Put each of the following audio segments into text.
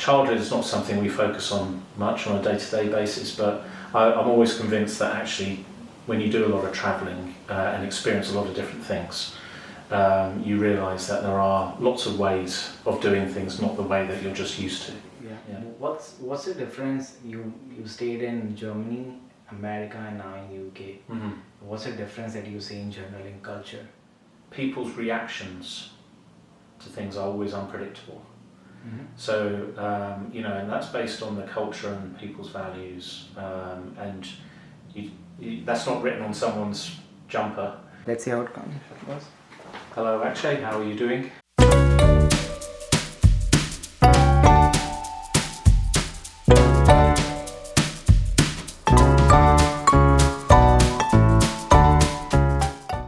childhood is not something we focus on much on a day-to-day basis, but I'm always convinced that actually when you do a lot of travelling and experience a lot of different things, you realise that there are lots of ways of doing things, not the way that you're just used to. Yeah. What's the difference? You stayed in Germany, America, and now in UK. Mm-hmm. What's the difference that you see in general in culture? People's reactions to things are always unpredictable. Mm-hmm. So, and that's based on the culture and people's values, and that's not written on someone's jumper. Let's see how it comes. Hello Akshay, how are you doing?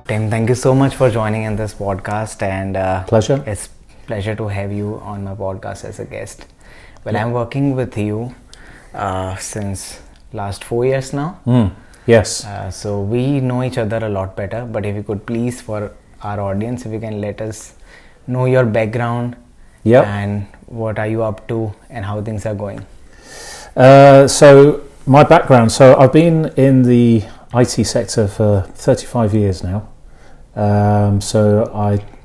Tim, thank you so much for joining in this podcast, and Pleasure. It's pleasure to have you on my podcast as a guest. Well, Yeah. I'm working with you since last 4 years now. Yes. So we know each other a lot better, but if you could please, for our audience, if you can let us know your background. Yep. And what are you up to and how things are going. So my background, so I've been in the IT sector for 35 years now. So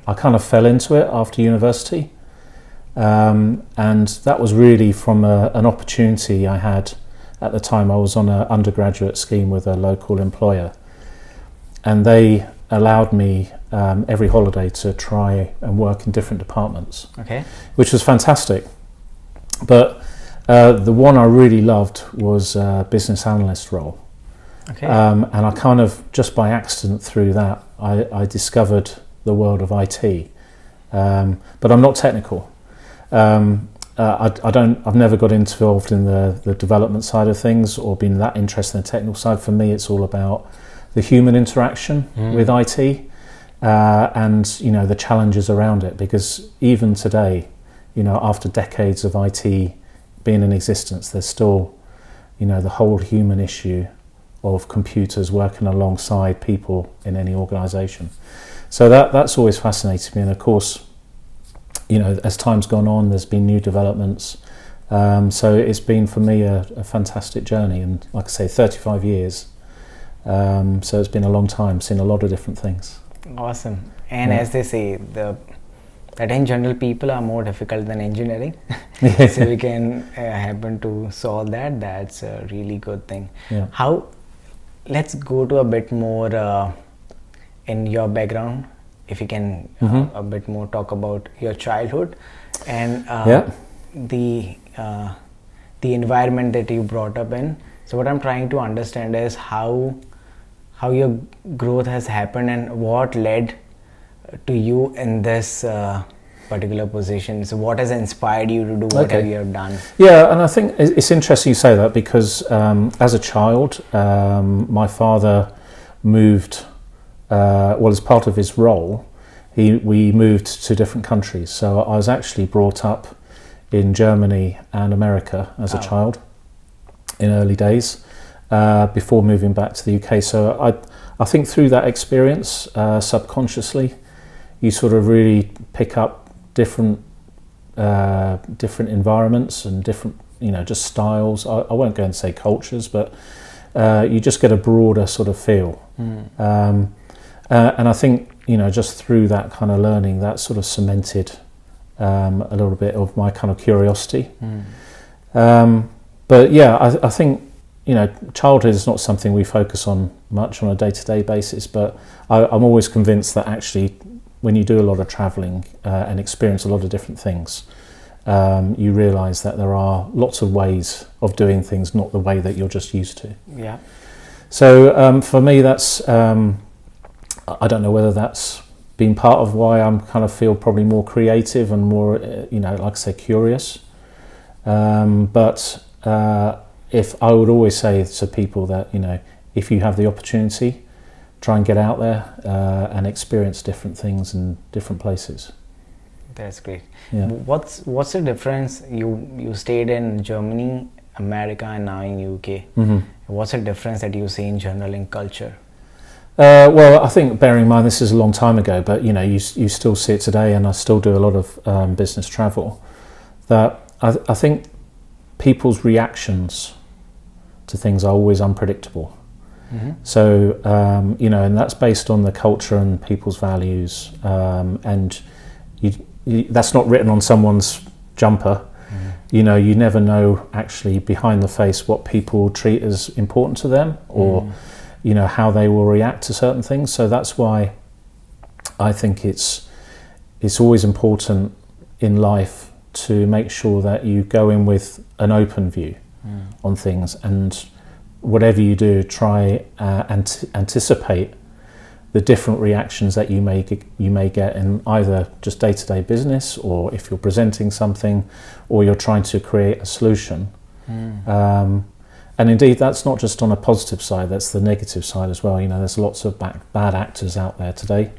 I kind of fell into it after university, and that was really from an opportunity I had at the time. I was on an undergraduate scheme with a local employer, and they allowed me every holiday to try and work in different departments, Okay. which was fantastic. But the one I really loved was a business analyst role. Okay. And I kind of, just by accident through that, I discovered the world of IT. But I'm not technical. I've never got involved in the development side of things or been that interested in the technical side. For me, it's all about the human interaction with IT, and, the challenges around it. Because even today, after decades of IT being in existence, there's still, the whole human issue of computers working alongside people in any organisation. So that's always fascinated me, and of course, as time's gone on, there's been new developments. So it's been for me a fantastic journey, and like I say, 35 years. So it's been a long time, seen a lot of different things. Awesome. And as they say, that in general people are more difficult than engineering. So we can happen to solve that. That's a really good thing. Yeah. Let's go to a bit more in your background. If you can a bit more talk about your childhood and the environment that you brought up in. So what I'm trying to understand is how your growth has happened and what led to you in this particular position. So what has inspired you to do whatever you have done? Yeah, and I think it's interesting you say that because as a child, my father moved, as part of his role, we moved to different countries. So I was actually brought up in Germany and America as a child in early days, before moving back to the UK. So I think through that experience, subconsciously, you sort of really pick up different environments and different, just styles. I won't go and say cultures, but you just get a broader sort of feel. And I think, just through that kind of learning, that sort of cemented a little bit of my kind of curiosity. But yeah, I think, childhood is not something we focus on much on a day-to-day basis, but I'm always convinced that actually when you do a lot of travelling and experience a lot of different things, you realise that there are lots of ways of doing things, not the way that you're just used to. Yeah. So for me, that's, I don't know whether that's been part of why I'm kind of feel probably more creative and more, like I say, curious. But if I would always say to people that, if you have the opportunity, try and get out there and experience different things in different places. That's great. Yeah. What's the difference? You stayed in Germany, America, and now in UK. What's the difference that you see in general in culture? Well, I think bearing in mind this is a long time ago, but you still see it today, and I still do a lot of business travel. That I think people's reactions to things are always unpredictable. So, and that's based on the culture and people's values, and that's not written on someone's jumper. You never know actually behind the face what people treat as important to them, or how they will react to certain things. So that's why I think it's always important in life to make sure that you go in with an open view on things, and whatever you do, try anticipate the different reactions that you may get in either just day-to-day business, or if you're presenting something, or you're trying to create a solution. And indeed, that's not just on a positive side, that's the negative side as well. There's lots of bad actors out there today.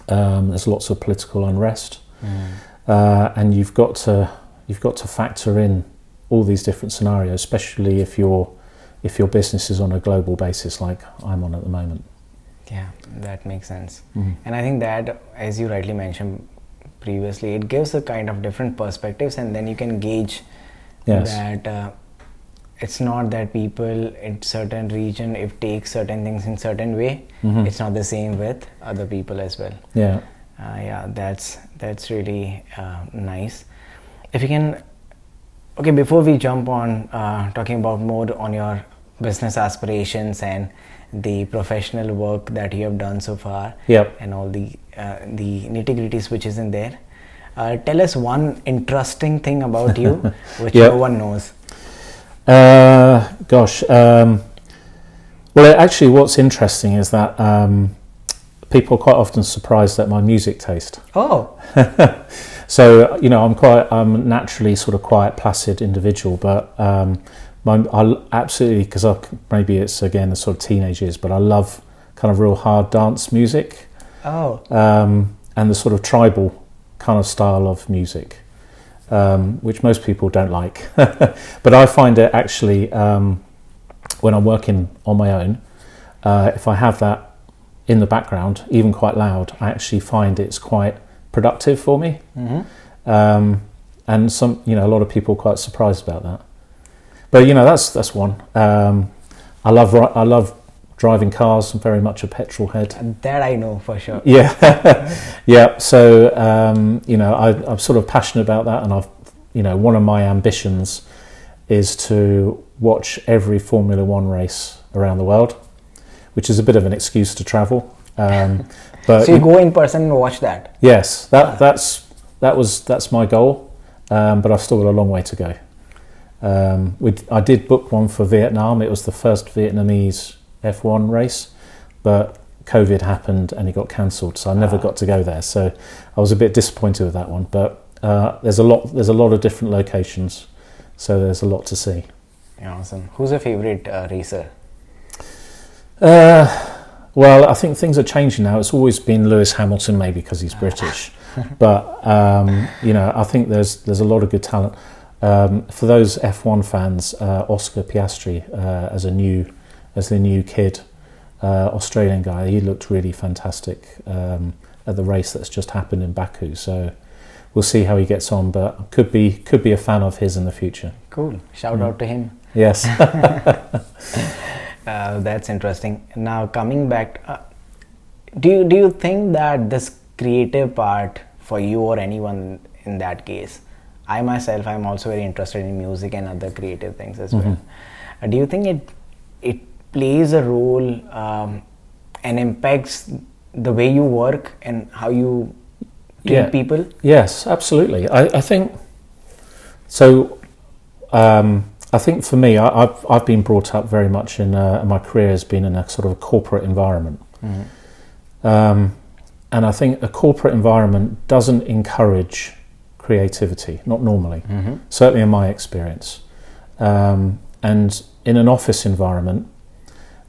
There's lots of political unrest, and you've got to factor in all these different scenarios, especially if your business is on a global basis like I'm on at the moment. Yeah, that makes sense. And I think that, as you rightly mentioned previously, it gives a kind of different perspectives, and then you can gauge that it's not that people in certain region, if take certain things in certain way, it's not the same with other people as well. That's really nice. If you can, before we jump on talking about more on your business aspirations and the professional work that you have done so far, and all the nitty-gritties which is in there, tell us one interesting thing about you which no one knows. Well, actually, what's interesting is that people are quite often surprised at my music taste. So I'm naturally sort of quiet, placid individual, but I absolutely, because maybe it's again the sort of teenage years, but I love kind of real hard dance music. And the sort of tribal kind of style of music, which most people don't like. But I find it actually, when I'm working on my own, if I have that in the background, even quite loud, I actually find it's quite productive for me. And some, a lot of people are quite surprised about that. But that's one. I love driving cars. I'm very much a petrol head. That I know for sure. Yeah. So I'm sort of passionate about that, and one of my ambitions is to watch every Formula One race around the world, which is a bit of an excuse to travel. But so you go in person and watch that? Yes, that's my goal, but I've still got a long way to go. I did book one for Vietnam. It was the first Vietnamese F1 race, but COVID happened and it got cancelled, so I never got to go there. So I was a bit disappointed with that one. But there's a lot of different locations, so there's a lot to see. Awesome. Who's your favorite racer? Well, I think things are changing now. It's always been Lewis Hamilton, maybe because he's British, but I think there's a lot of good talent. For those F1 fans, Oscar Piastri as the new kid, Australian guy, he looked really fantastic at the race that's just happened in Baku. So we'll see how he gets on, but could be a fan of his in the future. Cool. Shout out to him. Yes. That's interesting. Now coming back, do you think that this creative part for you or anyone in that case, I myself, I'm also very interested in music and other creative things as well. Do you think it plays a role and impacts the way you work and how you treat people? Yes, absolutely. I think so. I think for me, I've been brought up very much in my career has been in a sort of a corporate environment, and I think a corporate environment doesn't encourage creativity, not normally, certainly in my experience. And in an office environment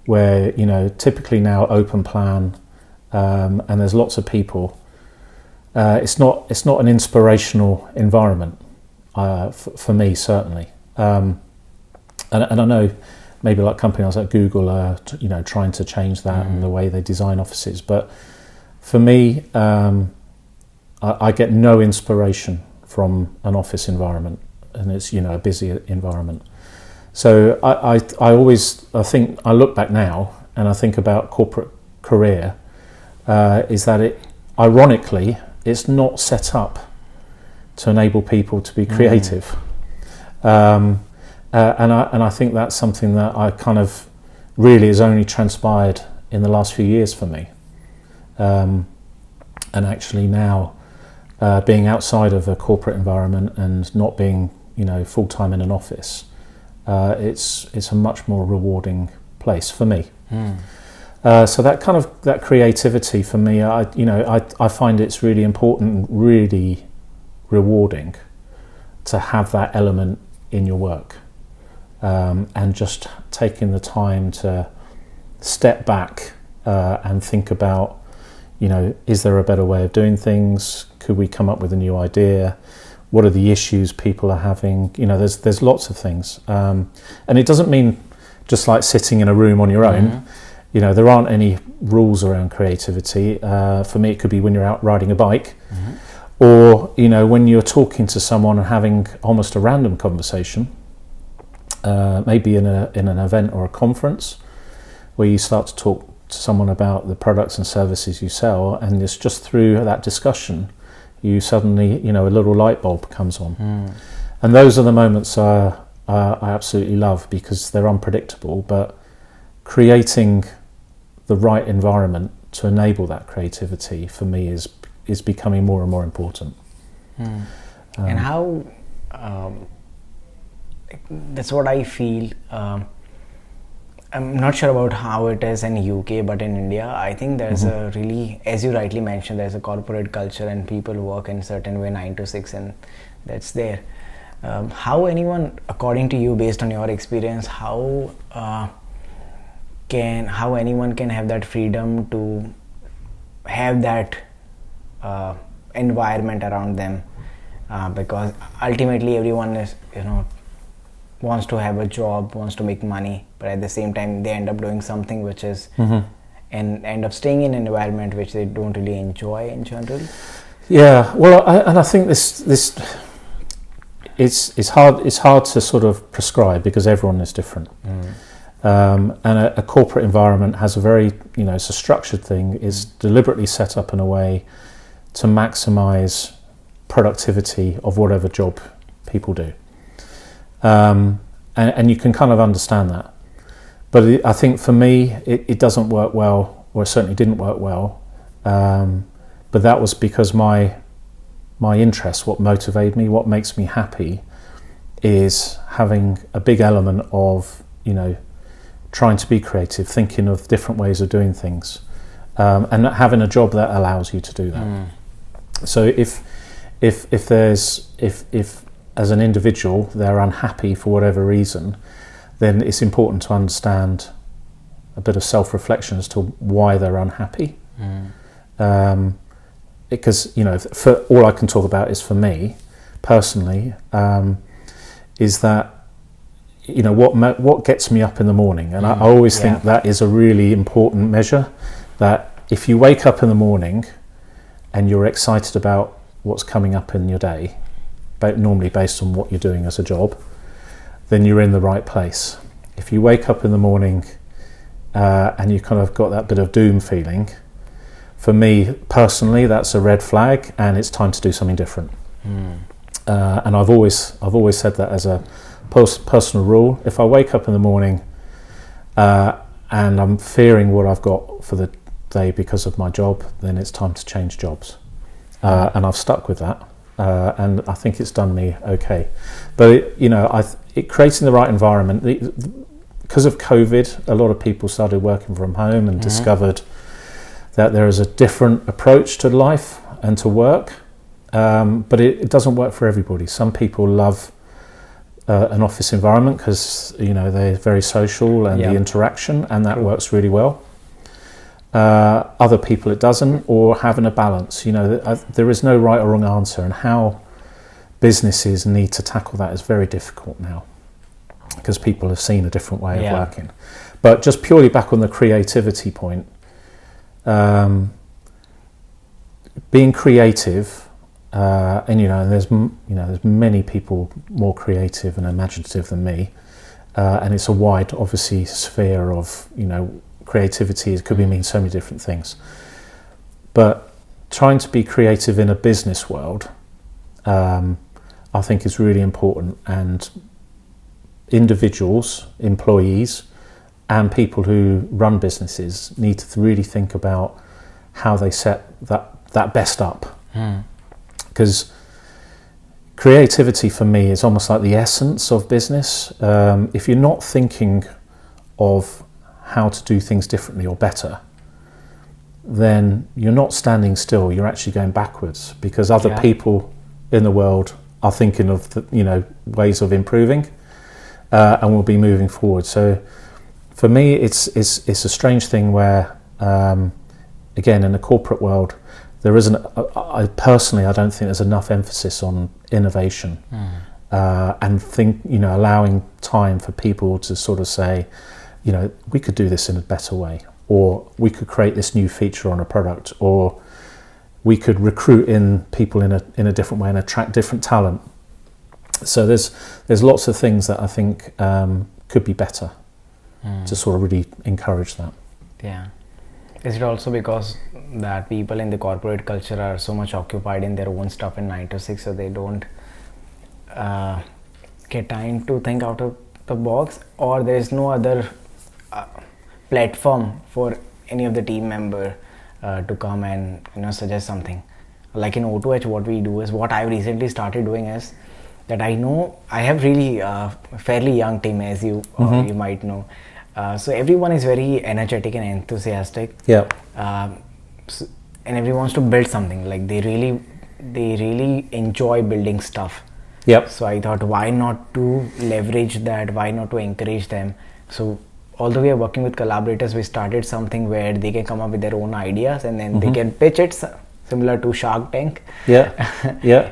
where, typically now open plan, and there's lots of people, it's not an inspirational environment for me, certainly. And I know maybe like companies like Google are, trying to change that and the way they design offices. But for me, I get no inspiration from an office environment, and it's, you know, a busy environment. So I look back now and I think about corporate career, is that it, ironically, it's not set up to enable people to be creative. And I think that's something that I kind of really has only transpired in the last few years for me. And actually now, being outside of a corporate environment and not being, you know, full-time in an office, it's a much more rewarding place for me. So that creativity for me, I find it's really important and really rewarding to have that element in your work, and just taking the time to step back and think about, you know, is there a better way of doing things? Could we come up with a new idea? What are the issues people are having? You know, there's lots of things, and it doesn't mean just like sitting in a room on your own. You know, there aren't any rules around creativity. For me, it could be when you're out riding a bike, or, you know, when you're talking to someone and having almost a random conversation, maybe in an event or a conference, where you start to talk to someone about the products and services you sell, and it's just through that discussion, you suddenly, you know, a little light bulb comes on. And those are the moments I absolutely love, because they're unpredictable, but creating the right environment to enable that creativity for me is becoming more and more important. And how that's what I feel. I'm not sure about how it is in UK, but in India, I think there's a really, as you rightly mentioned, there's a corporate culture and people work in a certain way, 9 to 6, and that's there. How anyone, according to you, based on your experience, how anyone can have that freedom to have that environment around them, because ultimately everyone is, you know, wants to have a job, wants to make money, but at the same time they end up doing something which is and end up staying in an environment which they don't really enjoy in general. Yeah, well, I think this it's hard to sort of prescribe, because everyone is different. And a corporate environment has a very, you know, it's a structured thing, is deliberately set up in a way to maximize productivity of whatever job people do. And you can kind of understand that. But I think for me, it doesn't work well, or it certainly didn't work well. But that was because my interest, what motivated me, what makes me happy, is having a big element of, you know, trying to be creative, thinking of different ways of doing things, and having a job that allows you to do that. So if as an individual they're unhappy for whatever reason, then it's important to understand a bit of self-reflection as to why they're unhappy. Because, you know, for all I can talk about is for me personally, is that, you know, what gets me up in the morning, and I always think that is a really important measure. That if you wake up in the morning and you're excited about what's coming up in your day, but normally based on what you're doing as a job, then you're in the right place. If you wake up in the morning and you kind of got that bit of doom feeling, for me personally, that's a red flag, and it's time to do something different. And I've always said that as a personal rule. If I wake up in the morning and I'm fearing what I've got for the day because of my job, then it's time to change jobs. And I've stuck with that. And I think it's done me okay. But creating the right environment, because of COVID, a lot of people started working from home and discovered that there is a different approach to life and to work, but it doesn't work for everybody. Some people love an office environment because, you know, they're very social and the interaction, and that works really well. Other people it doesn't, or having a balance. You know, there is no right or wrong answer, and how businesses need to tackle that is very difficult now, because people have seen a different way of working. But just purely back on the creativity point, being creative and there's many people more creative and imaginative than me, and it's a wide, obviously, sphere of creativity. It could mean so many different things, but trying to be creative in a business world, I think is really important, and individuals, employees, and people who run businesses need to really think about how they set that best up. Because creativity for me is almost like the essence of business. If you're not thinking of how to do things differently or better, then you're not standing still, you're actually going backwards, because other people in the world are thinking of ways of improving, and will be moving forward. So for me, it's a strange thing where, again, in the corporate world, there isn't. I don't think there's enough emphasis on innovation, and allowing time for people to sort of say, we could do this in a better way, or we could create this new feature on a product, or we could recruit in people in a different way and attract different talent. So there's lots of things that I think could be better to sort of really encourage that. Yeah. Is it also because that people in the corporate culture are so much occupied in their own stuff in 9 to 6, so they don't get time to think out of the box, or there is no other platform for any of the team member to come and suggest something? Like in O2H, what we do is, what I've recently started doing is that I know I have really fairly young team, as you might know. So everyone is very energetic and enthusiastic. Yeah. And everyone wants to build something. Like they really enjoy building stuff. Yep. So I thought, why not to leverage that? Why not to encourage them? So although we are working with collaborators, we started something where they can come up with their own ideas, and then they can pitch it, similar to Shark Tank. Yeah.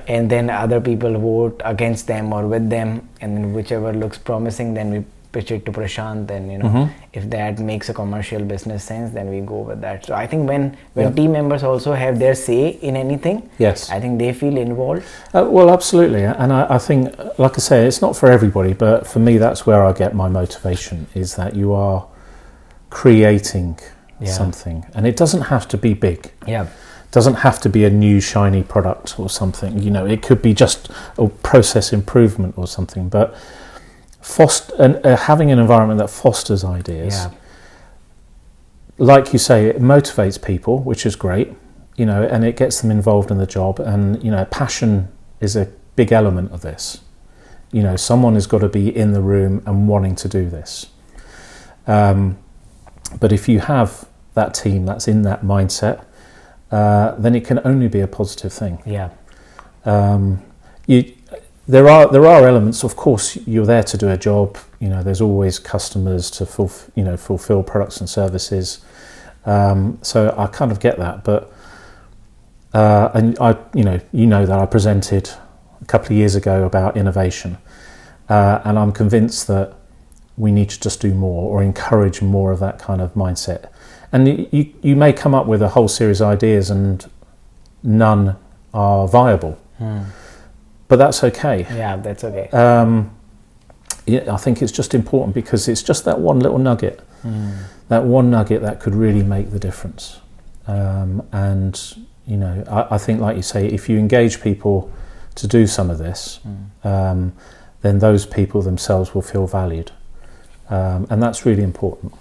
And then other people vote against them or with them, and then whichever looks promising, then we pitch it to Prashant, and if that makes a commercial business sense, then we go with that. So I think when team members also have their say in anything, yes, I think they feel involved. Well, absolutely, and I think, like I say, it's not for everybody, but for me, that's where I get my motivation, is that you are creating something, and it doesn't have to be big. Yeah. Doesn't have to be a new shiny product or something. It could be just a process improvement or something, but having an environment that fosters ideas, like you say, it motivates people, which is great, and it gets them involved in the job, and passion is a big element of this. Someone has got to be in the room and wanting to do this, but if you have that team that's in that mindset, then it can only be a positive thing. There are elements, of course, you're there to do a job. There's always customers to fulfill products and services. So I kind of get that, but and I, that I presented a couple of years ago about innovation, and I'm convinced that we need to just do more, or encourage more of that kind of mindset. And you may come up with a whole series of ideas, and none are viable. But that's okay. Yeah, that's okay. I think it's just important, because it's just that one little nugget, that one nugget that could really make the difference. And I think, like you say, if you engage people to do some of this, then those people themselves will feel valued, and that's really important.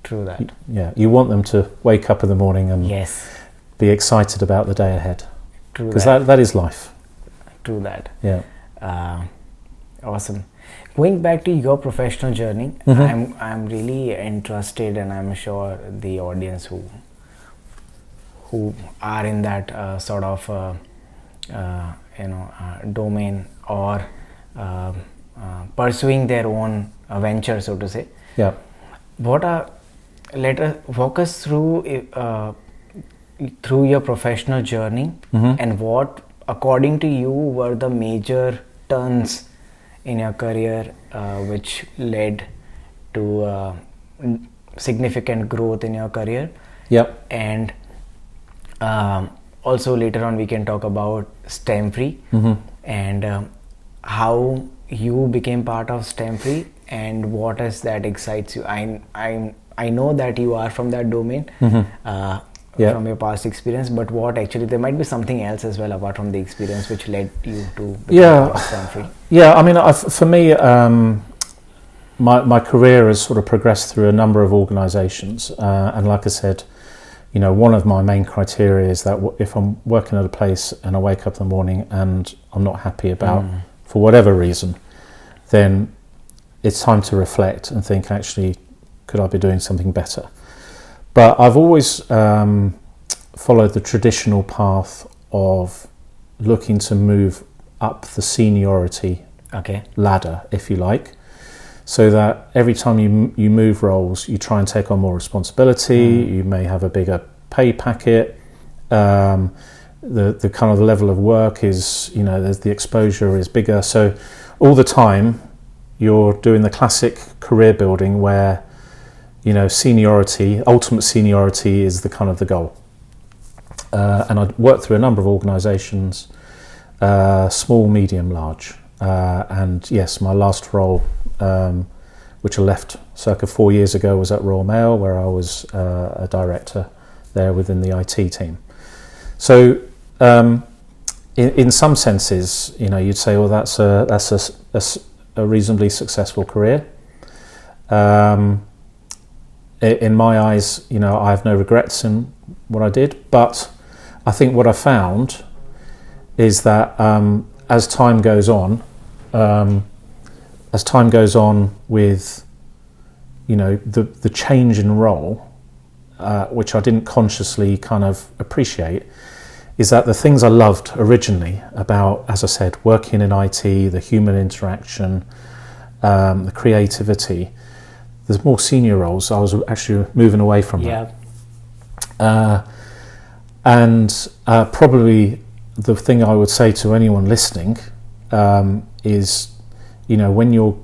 True that. You want them to wake up in the morning and be excited about the day ahead. True, because that is life. True that. Yeah. Awesome. Going back to your professional journey, I'm really interested, and I'm sure the audience who are in that sort of domain, or pursuing their own venture, so to say. Yeah. Let us walk us through your professional journey, and what, according to you, were the major turns in your career which led to significant growth in your career. Yep. And also later on we can talk about STEM Free and how you became part of STEM Free and what is that excites you. I know that you are from that domain from your past experience, but what actually, there might be something else as well apart from the experience which led you to become part of STEM Free. Yeah, I mean, for me, my career has sort of progressed through a number of organisations, and like I said, you know, one of my main criteria is that if I'm working at a place and I wake up in the morning and I'm not happy about, for whatever reason, then it's time to reflect and think, actually, could I be doing something better? But I've always followed the traditional path of looking to move up the seniority ladder, if you like, so that every time you move roles, you try and take on more responsibility. You may have a bigger pay packet. The kind of level of work is, you know, the exposure is bigger. So all the time, you're doing the classic career building where, you know, ultimate seniority is the kind of the goal. And I'd worked through a number of organisations, small, medium, large. And yes, my last role, which I left circa 4 years ago, was at Royal Mail, where I was a director there within the IT team. So in some senses, you know, you'd say, well, that's a reasonably successful career. In my eyes, you know, I have no regrets in what I did, but I think what I found is that as time goes on with, you know, the change in role, which I didn't consciously kind of appreciate, is that the things I loved originally about, as I said, working in IT, the human interaction, the creativity, there's more senior roles. I was actually moving away from that. And probably the thing I would say to anyone listening is, you know, when you're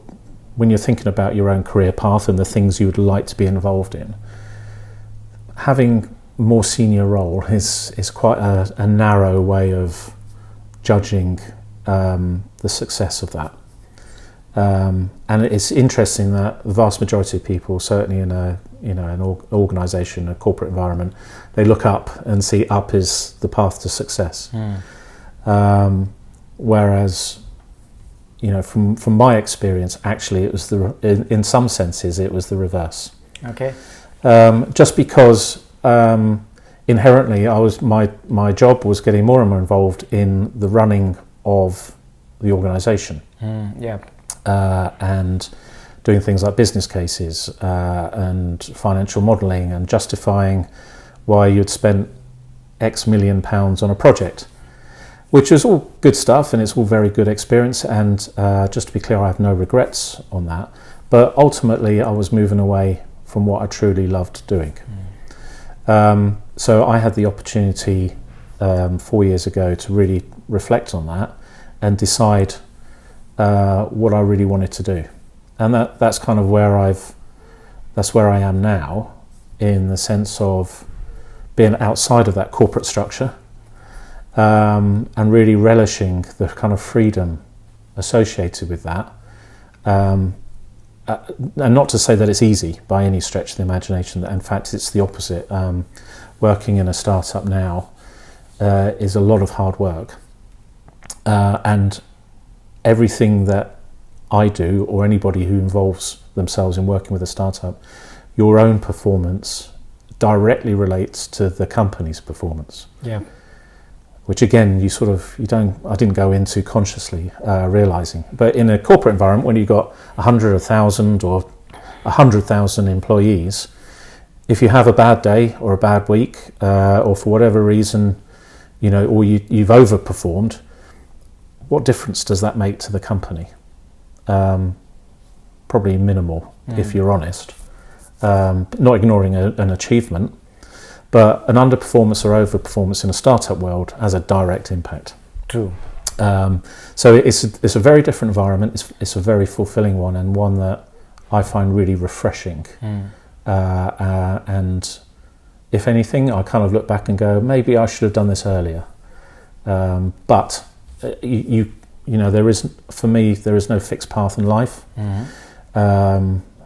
thinking about your own career path and the things you would like to be involved in, having more senior role is quite a narrow way of judging the success of that. And it's interesting that the vast majority of people, certainly in an organisation, a corporate environment, they look up and see up is the path to success. Whereas, you know, from my experience, actually, it was in some senses it was the reverse. Okay. Just because inherently my job was getting more and more involved in the running of the organisation. And doing things like business cases and financial modelling and justifying why you'd spent X million pounds on a project, which is all good stuff and it's all very good experience. And just to be clear, I have no regrets on that. But ultimately, I was moving away from what I truly loved doing. So I had the opportunity 4 years ago to really reflect on that and decide what I really wanted to do, and that's kind of where I am now, in the sense of being outside of that corporate structure, and really relishing the kind of freedom associated with that. And not to say that it's easy by any stretch of the imagination. In fact, it's the opposite. Working in a startup now is a lot of hard work, and everything that I do, or anybody who involves themselves in working with a startup, your own performance directly relates to the company's performance. Which again, I didn't go into consciously realizing. But in a corporate environment, when you've got 100, 1,000 or 100,000 employees, if you have a bad day or a bad week, or for whatever reason, you know, or you've overperformed, what difference does that make to the company? Probably minimal, if you're honest. Not ignoring an achievement, but an underperformance or overperformance in a startup world has a direct impact. True. So it's a very different environment. It's a very fulfilling one, and one that I find really refreshing. And if anything, I kind of look back and go, maybe I should have done this earlier. But you know, there is no fixed path in life.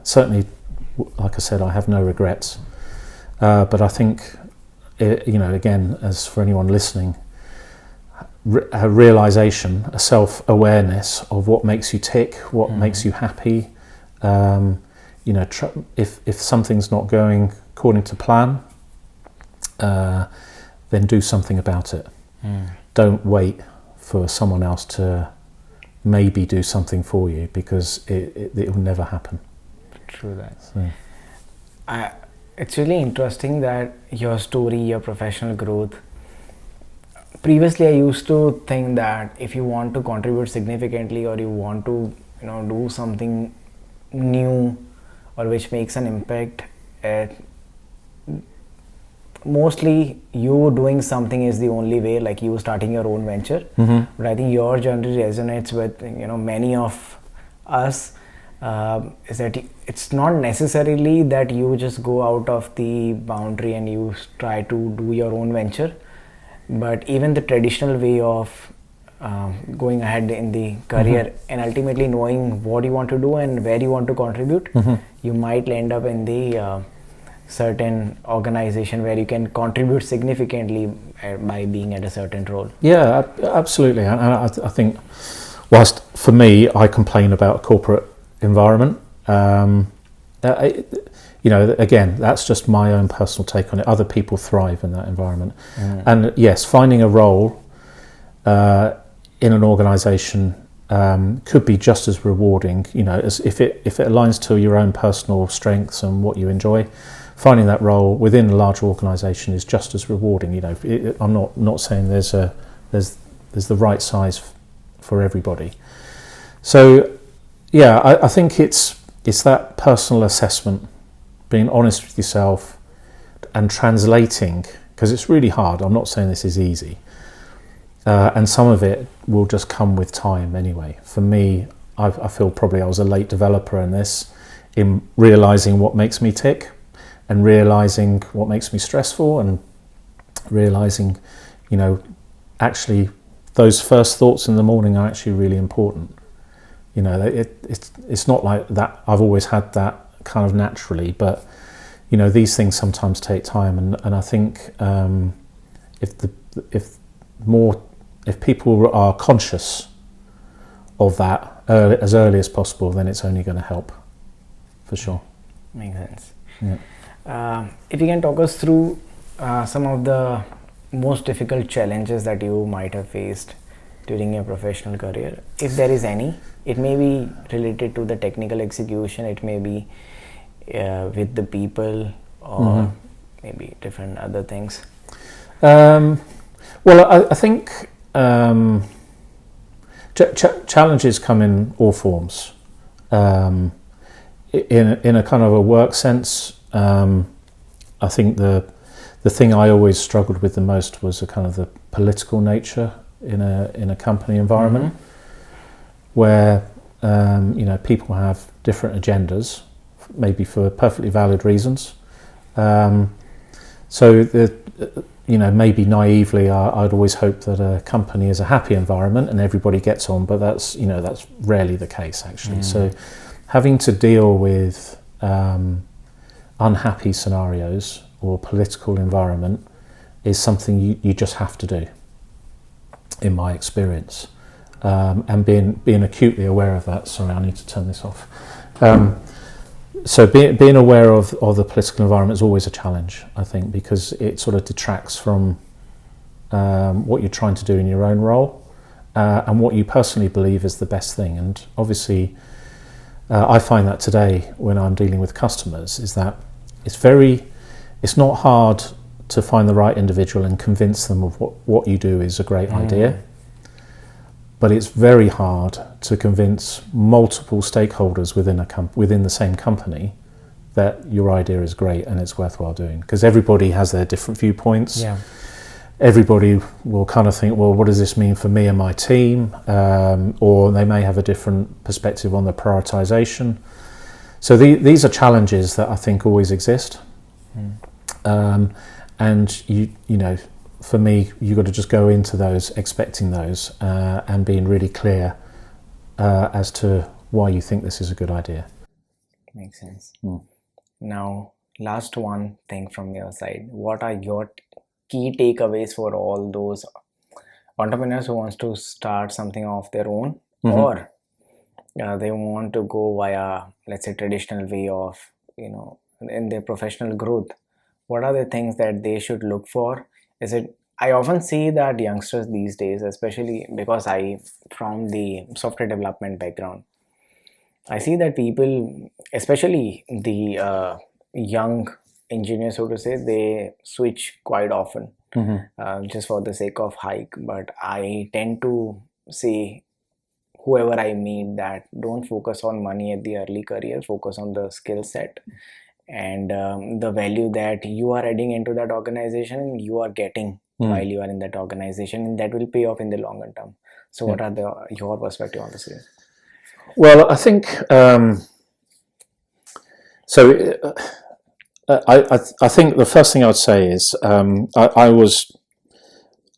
Certainly, like I said, I have no regrets. But I think, you know, again, as for anyone listening, a realization, a self-awareness of what makes you tick, what makes you happy. You know, if something's not going according to plan, then do something about it. Don't wait for someone else to maybe do something for you, because it will never happen. True that. So. It's really interesting that your story, your professional growth. Previously, I used to think that if you want to contribute significantly, or you want to, you know, do something new or which makes an impact, mostly you doing something is the only way, like you starting your own venture. But I think your journey resonates with, you know, many of us. Is that it's not necessarily that you just go out of the boundary and you try to do your own venture, but even the traditional way of going ahead in the career and ultimately knowing what you want to do and where you want to contribute, you might end up in the certain organization where you can contribute significantly by being at a certain role. Yeah, absolutely. And I think, whilst for me, I complain about corporate environment, you know, again, that's just my own personal take on it. Other people thrive in that environment. And yes, finding a role in an organisation could be just as rewarding, you know, as if it aligns to your own personal strengths and what you enjoy. Finding that role within a large organisation is just as rewarding. You know, I'm not saying there's the right size for everybody. So yeah, I think it's that personal assessment, being honest with yourself and translating, because it's really hard. I'm not saying this is easy. And some of it will just come with time anyway. For me, I feel probably I was a late developer in this, in realising what makes me tick and realising what makes me stressful, and realising, you know, actually those first thoughts in the morning are actually really important. You know, it's not like that I've always had that kind of naturally, but, you know, these things sometimes take time, and I think if people are conscious of that as early as possible, then it's only going to help, for sure. Makes sense. Yeah. If you can talk us through some of the most difficult challenges that you might have faced during your professional career, if there is any. It may be related to the technical execution, it may be with the people, or maybe different other things. Well, I think challenges come in all forms. In a kind of a work sense, I think the thing I always struggled with the most was a kind of the political nature in a company environment, where you know, people have different agendas, maybe for perfectly valid reasons. So you know, maybe naively, I'd always hope that a company is a happy environment and everybody gets on, but that's rarely the case, actually. So having to deal with unhappy scenarios or political environment is something you just have to do, in my experience. And being acutely aware of that. Sorry, I need to turn this off. So being aware of the political environment is always a challenge, I think, because it sort of detracts from what you're trying to do in your own role and what you personally believe is the best thing. And obviously, I find that today when I'm dealing with customers is that it's not hard to find the right individual and convince them of what you do is a great idea. But it's very hard to convince multiple stakeholders within the same company that your idea is great and it's worthwhile doing, because everybody has their different viewpoints. Yeah. Everybody will kind of think, well, what does this mean for me and my team? Or they may have a different perspective on the prioritization. So these are challenges that I think always exist. And you know, for me, you got to just go into those expecting those and being really clear as to why you think this is a good idea. Makes sense. Now, last one thing from your side. What are your key takeaways for all those entrepreneurs who wants to start something of their own, or they want to go via, let's say, traditional way of, you know, in their professional growth? What are the things that they should look for? I often see that youngsters these days, especially because I from the software development background, I see that people, especially the young engineers, so to say, they switch quite often just for the sake of hike. But I tend to say, whoever I meet, that don't focus on money at the early career, focus on the skill set and the value that you are adding into that organization and you are getting while you are in that organization, and that will pay off in the longer term. So what are your perspective on the same? Well, I think I think the first thing I would say is I was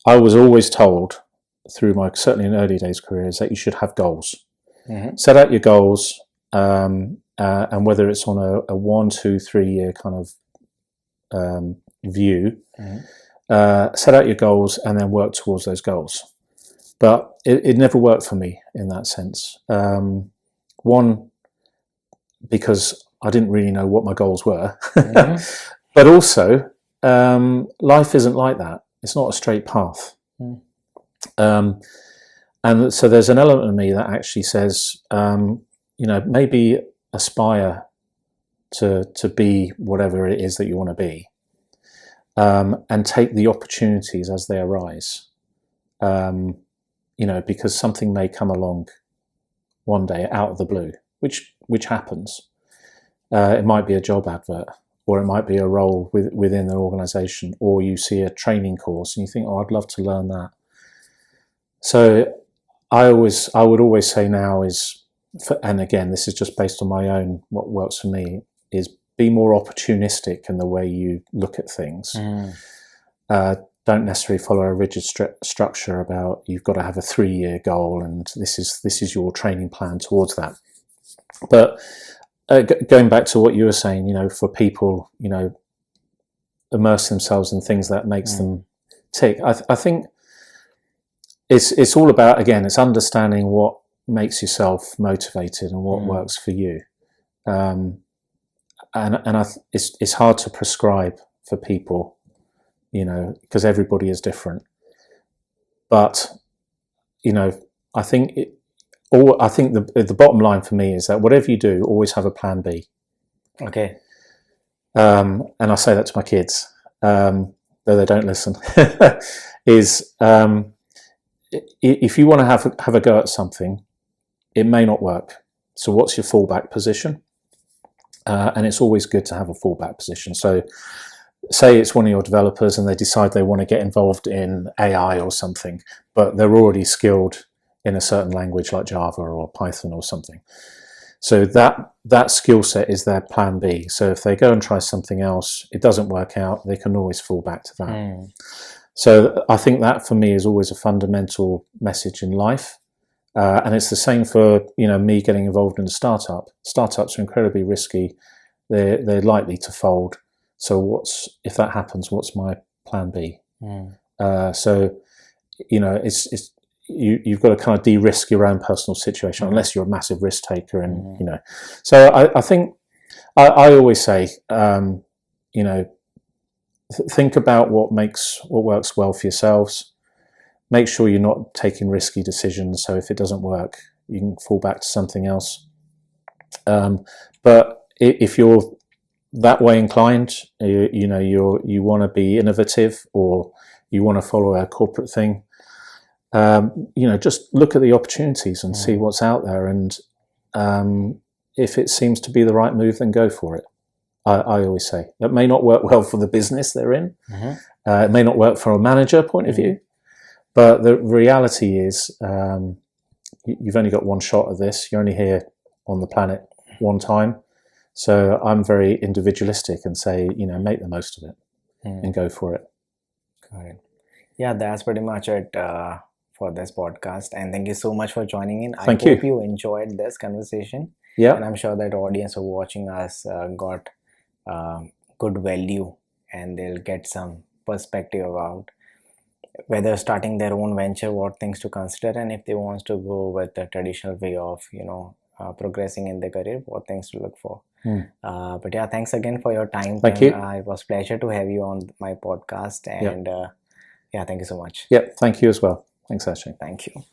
always told through my, certainly in early days career, is that you should have goals. Set out your goals, and whether it's on a 1, 2, 3 year kind of view, set out your goals and then work towards those goals. But it never worked for me in that sense. One, because I didn't really know what my goals were, but also life isn't like that. It's not a straight path. And so there's an element of me that actually says, you know, maybe aspire to be whatever it is that you want to be, and take the opportunities as they arise. You know, because something may come along one day out of the blue, which happens. It might be a job advert, or it might be a role within an organization, or you see a training course and you think, oh, I'd love to learn that. So I would always say now is, and again, this is just based on my own, what works for me, is be more opportunistic in the way you look at things. Don't necessarily follow a rigid structure about you've got to have a 3-year goal and this is your training plan towards that. But going back to what you were saying, you know, for people, you know, immerse themselves in things that makes them tick. I think it's all about, again, it's understanding what makes yourself motivated and what works for you. And it's hard to prescribe for people, you know, because everybody is different. But, you know, I think the bottom line for me is that whatever you do, always have a plan B. Okay. And I say that to my kids, though they don't listen. Is if you want to have a go at something, it may not work. So what's your fallback position? And it's always good to have a fallback position. So say it's one of your developers and they decide they want to get involved in AI or something, but they're already skilled in a certain language like Java or Python or something. So that skill set is their plan B. So if they go and try something else, it doesn't work out, they can always fall back to that. So I think that for me is always a fundamental message in life. And it's the same for, you know, me getting involved in a startup. Startups are incredibly risky. They're likely to fold. So if that happens, what's my plan B? So, you know, you've got to kind of de-risk your own personal situation, unless you're a massive risk taker, and you know. So I think I always say, you know, think about what works well for yourselves. Make sure you're not taking risky decisions. So if it doesn't work, you can fall back to something else. But if you're that way inclined, you know, you want to be innovative, or you want to follow a corporate thing, you know, just look at the opportunities and see what's out there. And if it seems to be the right move, then go for it. I always say that may not work well for the business they're in. It may not work from a manager point of view. But the reality is, you've only got one shot at this. You're only here on the planet one time. So I'm very individualistic and say, you know, make the most of it. and go for it. Got it. Yeah, that's pretty much it for this podcast. And thank you so much for joining in. I Thank hope you. you enjoyed this conversation. Yeah. And I'm sure that audience who are watching us got good value, and they'll get some perspective about whether starting their own venture, what things to consider, and if they want to go with the traditional way of progressing in their career, what things to look for. But yeah, thanks again for your time. Thank Tim. you. It was a pleasure to have you on my podcast, and yeah, thank you so much. Yeah, thank you as well. Thanks, Ashley. Thank you.